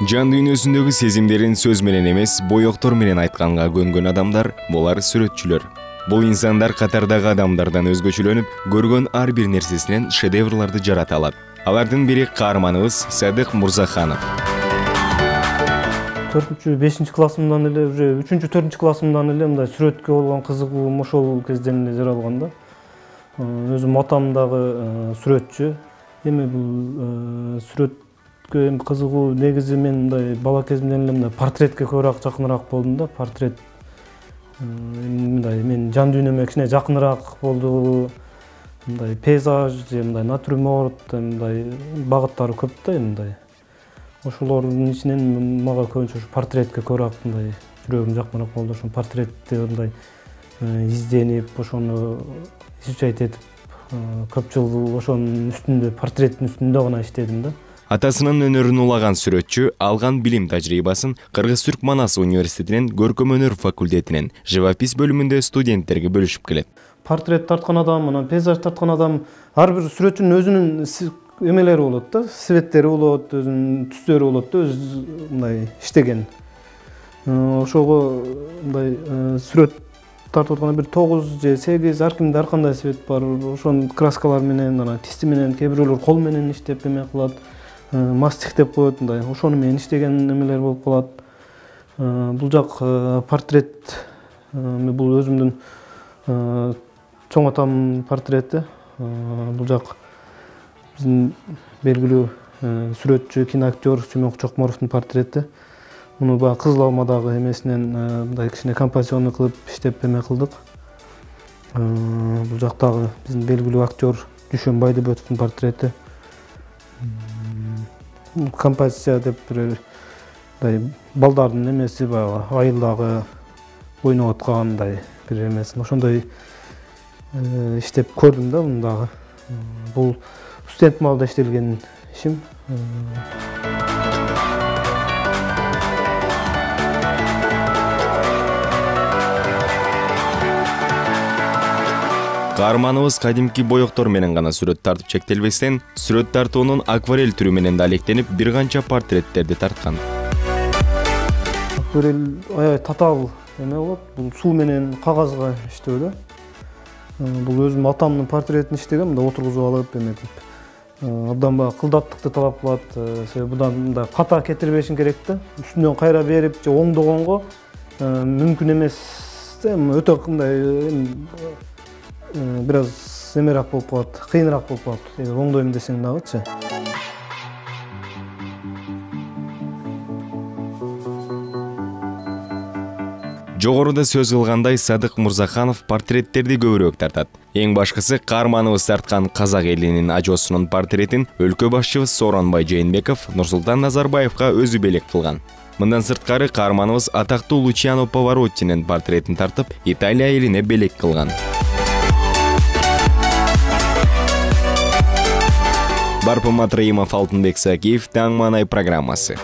Жан дүйнөсүндөгү сезимдерин сөз менен эмес, боёктор менен айтканга көнгөн адамдар булар сүрөтчүлөр. Бул инсандар катардагы адамдардан өзгөчөлөнүп, көргөн ар бир нерсесинен шедеврларды жарата алат. Алардын бири каарманыбыз Садык Мурзаханов. 4-5 классымдан эле, уже 3-4 классымдан эле мындай сүрөткө болгон кызыгуум ошол кезден эле жаралган да. Өзүм атам дагы сүрөтчү. Эми бул сүрөткө эми кызыгуу негизи мен мындай бала кезимден эле мындай портретке көбүрөөк жакыныраак болдум да. Портрет мындай мен жан дүйнөмө кичине жакыныраак болду. Мындай пейзаж же мындай натюрморт, мындай багыттары көп да мындай. Ошолордун ичинен мага көбүнчө портретке көбүрөөк мындай жүрөгүм жакыныраак болду. Ошо портретти мындай изденип, ошону изучать этип, көп жыл ошонун үстүндө, портреттин үстүндө гана иштедим да. Атасынын өнөрүн улаган сүрөтчү алган билим тажрыйбасын Кыргыз-Түрк Манас университетинин көркөм өнөр факультетинин живопись бөлүмүндө студенттерге бөлүшүп келет. Портрет тарткан адам, анан пейзаж тарткан адам, ар бир сүрөтчүнүн өзүнүн эмелери болот да, светтери болот, өзүнүн түстөрү болот да, өзү мындай иштеген. Ошого мындай сүрөт тартып атканда бир 9 же 8 ар кимде ар кандай свет бар. Ошонун краскалар менен, анан кисти менен, кээ бирөөлөр кол менен иштеп эме кылат, мастик деп коет, мындай ошону менен иштеген эмелер болуп калат. Бул жак портрет, бул өзүмдүн чоң атам портрети. Бул жак биздин белгилүү сүрөтчү, киноактер Сүймөн Чокморовдун портрети. Муну баягы Кызыл Алмадагы эмесинен мындай кичине композиционный кылып иштеп эме кылдык. Бул жактагы биздин белгилүү актер Дүйшөн Байдыбетовдун портрети. Композиция деп бир мындай балдардын эмеси, баягы айылдагы ойноп аткандай бир эмесин ошондой иштеп көрдүм да муну дагы. Бул студент маалда иштелген ишим. Каарманыбыз кадимки боёктор менен гана сүрөт тартып чектелбестен, сүрөт тартуунун акварель түрү менен да алектенип, бир канча портреттерди тарткан. Акварель аябай татаал эме болот. Бул суу менен кагазга иштөө да. Бул өзүм атамдын портретин иштегем, мында отургузуп алып эметип. Абдан баягы кылдаттыкты талап кылат. Себеби будан мындай ката кетирбешиң керек да. Үстүнөн кайра берип же оңдогонго мүмкүн эмес. Өтө мындай бир аз эмерак болуп калат, кыйыныраак болуп калат. Эгер оңдойм десең дагычы. Жогоруда сөз кылгандай, Садык Мурзаханов портреттерди көбүрөөк тартат. Эң башкысы каарманыбыз тарткан казак элинин ажоосунун портретин өлкө башчыбыз Сооронбай Жээнбеков Нурсултан Назарбаевга өзү белек кылган. Мындан сырткары каарманыбыз атактуу Лучиано Паваротинин портретин тартып, Италия элине белек кылган. Барпым Атраимов, Алтынбек Сакиев, Таң Маанай программасы.